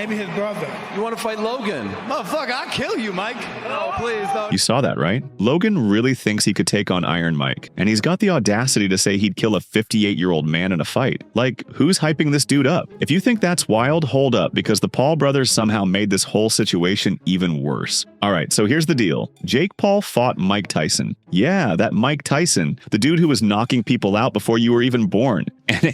Maybe his brother. You want to fight Logan? Motherfucker, I'll kill you, Mike. No, please don't. You saw that, right? Logan really thinks he could take on Iron Mike, and he's got the audacity to say he'd kill a 58-year-old man in a fight. Like, who's hyping this dude up? If you think that's wild, hold up, because the Paul brothers somehow made this whole situation even worse. Alright, so here's the deal. Jake Paul fought Mike Tyson. Yeah, that Mike Tyson, the dude who was knocking people out before you were even born.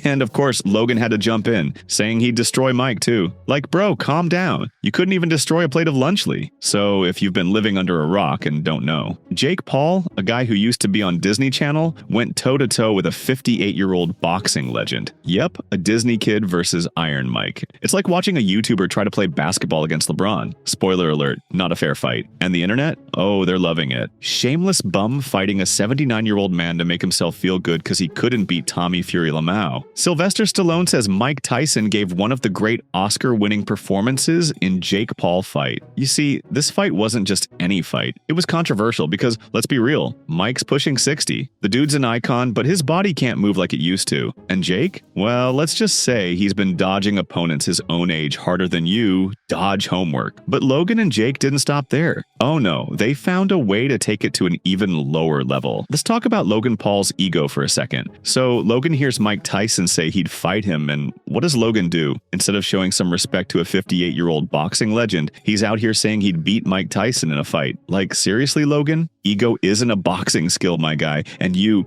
And of course, Logan had to jump in, saying he'd destroy Mike too. Like, bro, calm down. You couldn't even destroy a plate of Lunchley. So if you've been living under a rock and don't know, Jake Paul, a guy who used to be on Disney Channel, went toe-to-toe with a 58-year-old boxing legend. Yep, a Disney kid versus Iron Mike. It's like watching a YouTuber try to play basketball against LeBron. Spoiler alert, not a fair fight. And the internet? Oh, they're loving it. Shameless bum fighting a 79-year-old man to make himself feel good because he couldn't beat Tommy Fury Lamau. Sylvester Stallone says Mike Tyson gave one of the great Oscar-winning performances in Jake Paul fight. You see, this fight wasn't just any fight. It was controversial because, let's be real, Mike's pushing 60. The dude's an icon, but his body can't move like it used to. And Jake? Well, let's just say he's been dodging opponents his own age harder than you dodge homework. But Logan and Jake didn't stop there. Oh no, they found a way to take it to an even lower level. Let's talk about Logan Paul's ego for a second. So Logan hears Mike Tyson say he'd fight him, and what does Logan do? Instead of showing some respect to a 58-year-old boxing legend, he's out here saying he'd beat Mike Tyson in a fight. Like, seriously, Logan? Ego isn't a boxing skill, my guy. And you.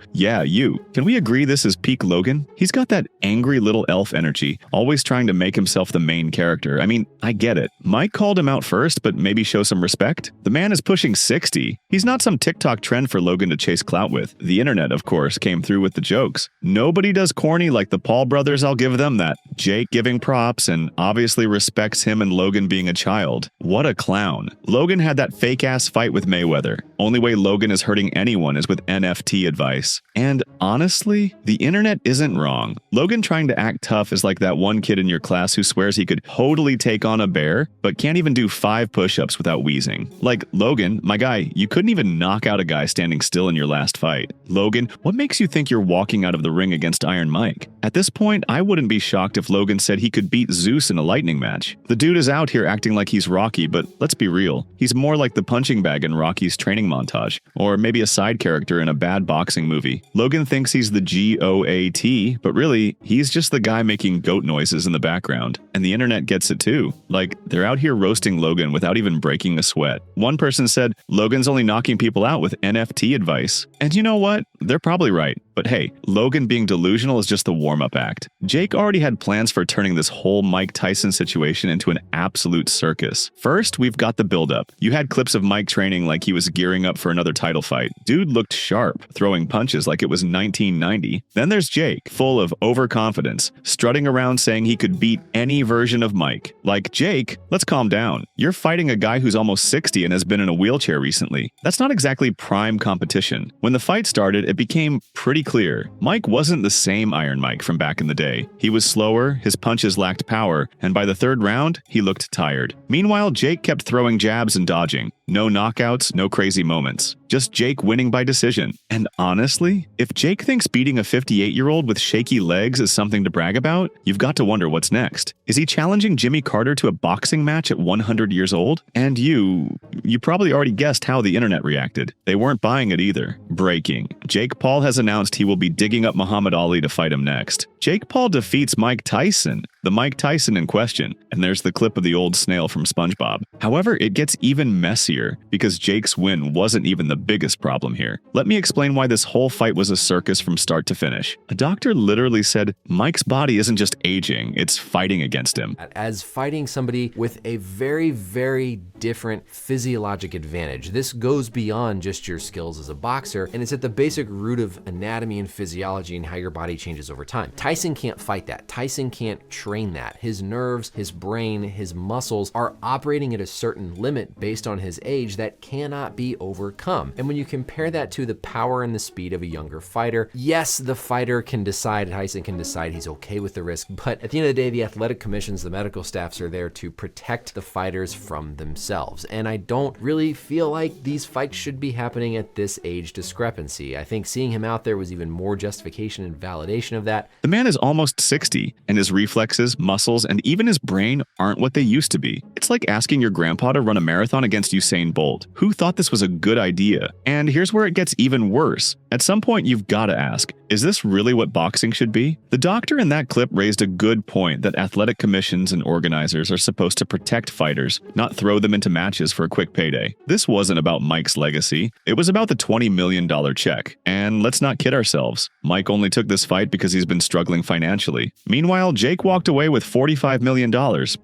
Can we agree this is peak Logan? He's got that angry little elf energy, always trying to make himself the main character. I mean, I get it. Mike called him out first, but maybe show some respect? The man is pushing 60. He's not some TikTok trend for Logan to chase clout with. The internet, of course, came through with the jokes. Nobody does corny like the Paul brothers, I'll give them that. Jake giving props and obviously respects him and Logan being a child. What a clown. Logan had that fake-ass fight with Mayweather. Only way Logan is hurting anyone is with NFT advice. And honestly, the internet isn't wrong. Logan trying to act tough is like that one kid in your class who swears he could totally take on a bear, but can't even do 5 push-ups without wheezing. Like, Logan, my guy, you couldn't even knock out a guy standing still in your last fight. Logan, what makes you think you're walking out of the ring against Iron Mike? At this point, I wouldn't be shocked if Logan said he could beat Zeus in a lightning match. The dude is out here acting like he's Rocky, but let's be real. He's more like the punching bag in Rocky's training montage, or maybe a side character in a bad boxing movie. Logan thinks he's the GOAT, but really, he's just the guy making goat noises in the background. And the internet gets it too. Like, they're out here roasting Logan without even breaking a sweat. One person said, Logan's only knocking people out with NFT advice. And you know what? They're probably right. But hey, Logan being delusional is just the warm-up act. Jake already had plans for turning this whole Mike Tyson situation into an absolute circus. First, we've got the build-up. You had clips of Mike training like he was gearing up for another title fight. Dude looked sharp, throwing punches like it was 1990. Then there's Jake, full of overconfidence, strutting around saying he could beat any version of Mike. Like, Jake, let's calm down. You're fighting a guy who's almost 60 and has been in a wheelchair recently. That's not exactly prime competition. When the fight started, it became pretty clear. Mike wasn't the same Iron Mike from back in the day. He was slower, his punches lacked power, and by the third round, he looked tired. Meanwhile, Jake kept throwing jabs and dodging. No knockouts, no crazy moments. Just Jake winning by decision. And honestly, if Jake thinks beating a 58-year-old with shaky legs is something to brag about, you've got to wonder what's next. Is he challenging Jimmy Carter to a boxing match at 100 years old? And you probably already guessed how the internet reacted. They weren't buying it either. Breaking. Jake Paul has announced he will be digging up Muhammad Ali to fight him next. Jake Paul defeats Mike Tyson, the Mike Tyson in question, and there's the clip of the old snail from SpongeBob. However, it gets even messier because Jake's win wasn't even the biggest problem here. Let me explain why this whole fight was a circus from start to finish. A doctor literally said Mike's body isn't just aging, it's fighting against him. As fighting somebody with a very, very different physiologic advantage. This goes beyond just your skills as a boxer, and it's at the basic root of anatomy and physiology and how your body changes over time. Tyson can't fight that. Tyson can't train that. His nerves, his brain, his muscles are operating at a certain limit based on his age that cannot be overcome. And when you compare that to the power and the speed of a younger fighter, yes, the fighter can decide, Tyson can decide he's okay with the risk, but at the end of the day, the athletic commissions, the medical staffs are there to protect the fighters from themselves. And I don't really feel like these fights should be happening at this age discrepancy. I think seeing him out there was even more justification and validation of that. The man is almost 60, and his reflexes reflexes, muscles, and even his brain aren't what they used to be. It's like asking your grandpa to run a marathon against Usain Bolt. Who thought this was a good idea? And here's where it gets even worse. At some point, you've got to ask, is this really what boxing should be? The doctor in that clip raised a good point that athletic commissions and organizers are supposed to protect fighters, not throw them into matches for a quick payday. This wasn't about Mike's legacy. It was about the $20 million check. And let's not kid ourselves. Mike only took this fight because he's been struggling financially. Meanwhile, Jake walked away with $45 million,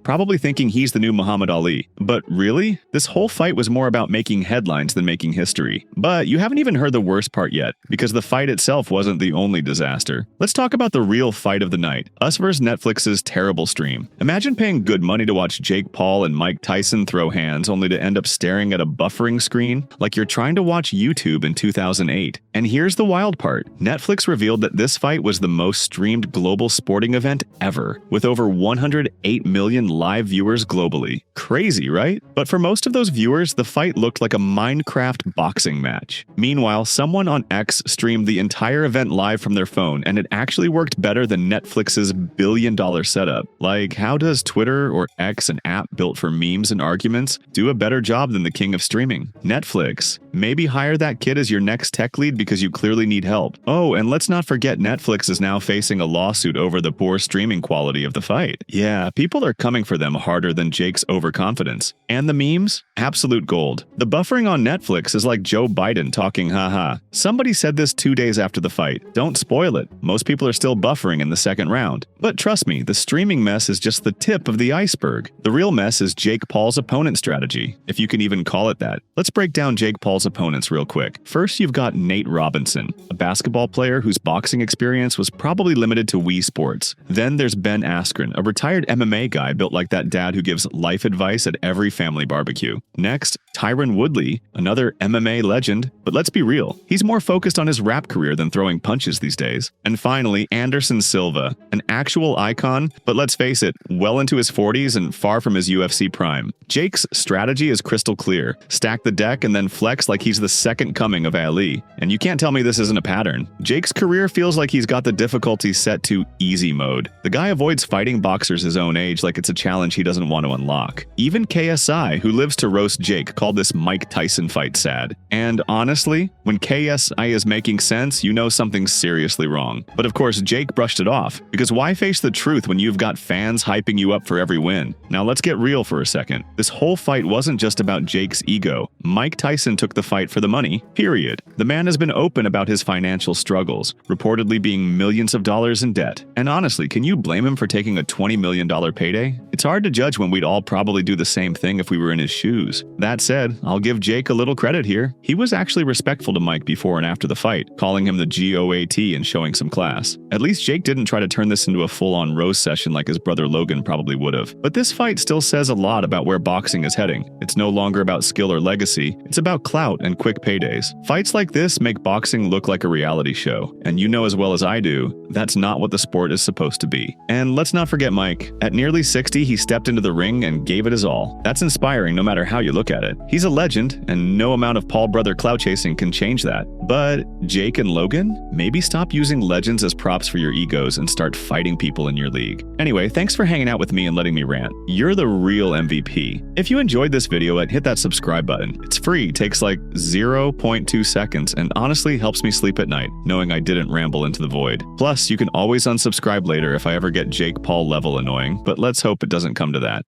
probably thinking he's the new Muhammad Ali. But really? This whole fight was more about making headlines than making history. But you haven't even heard the worst part yet, because the fight itself wasn't the only disaster. Let's talk about the real fight of the night, us versus Netflix's terrible stream. Imagine paying good money to watch Jake Paul and Mike Tyson throw hands only to end up staring at a buffering screen like you're trying to watch YouTube in 2008. And here's the wild part. Netflix revealed that this fight was the most streamed global sporting event ever, with over 108 million live viewers globally. Crazy, right? But for most of those viewers, the fight looked like a Minecraft boxing match. Meanwhile, someone on X streamed the entire event live from their phone, and it actually worked better than Netflix's billion-dollar setup. Like, how does Twitter or X, an app built for memes and arguments, do a better job than the king of streaming? Netflix. Maybe hire that kid as your next tech lead because you clearly need help. Oh, and let's not forget Netflix is now facing a lawsuit over the poor streaming quality of the fight. Yeah, people are coming for them harder than Jake's overconfidence. And the memes? Absolute gold. The buffering on Netflix is like Joe Biden talking haha. Somebody said this 2 days after the fight. Don't spoil it. Most people are still buffering in the second round. But trust me, the streaming mess is just the tip of the iceberg. The real mess is Jake Paul's opponent strategy, if you can even call it that. Let's break down Jake Paul's opponents real quick. First, you've got Nate Robinson, a basketball player whose boxing experience was probably limited to Wii Sports. Then there's Ben Askren, a retired MMA guy built like that dad who gives life advice at every family barbecue. Next, Tyron Woodley, another MMA legend, but let's be real, he's more focused on his rap career than throwing punches these days. And finally, Anderson Silva, an actual icon, but let's face it, well into his 40s and far from his UFC prime. Jake's strategy is crystal clear. Stack the deck and then flex like he's the second coming of Ali. And you can't tell me this isn't a pattern. Jake's career feels like he's got the difficulty set to easy mode. The guy avoids fighting boxers his own age like it's a challenge he doesn't want to unlock. Even KSI, who lives to roast Jake, called this Mike Tyson fight sad. And honestly, when KSI is making sense, you know something's seriously wrong. But of course, Jake brushed it off, because why face the truth when you've got fans hyping you up for every win? Now let's get real for a second. This whole fight wasn't just about Jake's ego. Mike Tyson took the fight for the money, period. The man has been open about his financial struggles, reportedly being millions of dollars in debt. And honestly, can you blame him for taking a $20 million payday? It's hard to judge when we'd all probably do the same thing if we were in his shoes. That said, I'll give Jake a little credit here. He was actually respectful to Mike before and after the fight, calling him the GOAT and showing some class. At least Jake didn't try to turn this into a full-on roast session like his brother Logan probably would have. But this fight still says a lot about where boxing is heading. It's no longer about skill or legacy, it's about clout and quick paydays. Fights like this make boxing look like a reality show, and you know as well as I do, that's not what the sport is supposed to be. And let's not forget Mike. At nearly 60, he stepped into the ring and gave it his all. That's inspiring no matter how you look at it. He's a legend, and no amount of Paul brother clout chasing can change that. But Jake and Logan? Maybe stop using legends as props for your egos and start fighting people in your league. Anyway, thanks for hanging out with me and letting me rant. You're the real MVP. If you enjoyed this video, hit that subscribe button. It's free, takes like 0.2 seconds, and honestly helps me sleep at night, knowing I didn't ramble into the void. Plus, you can always unsubscribe later if I ever get Jake Paul level annoying, but let's hope it doesn't come to that.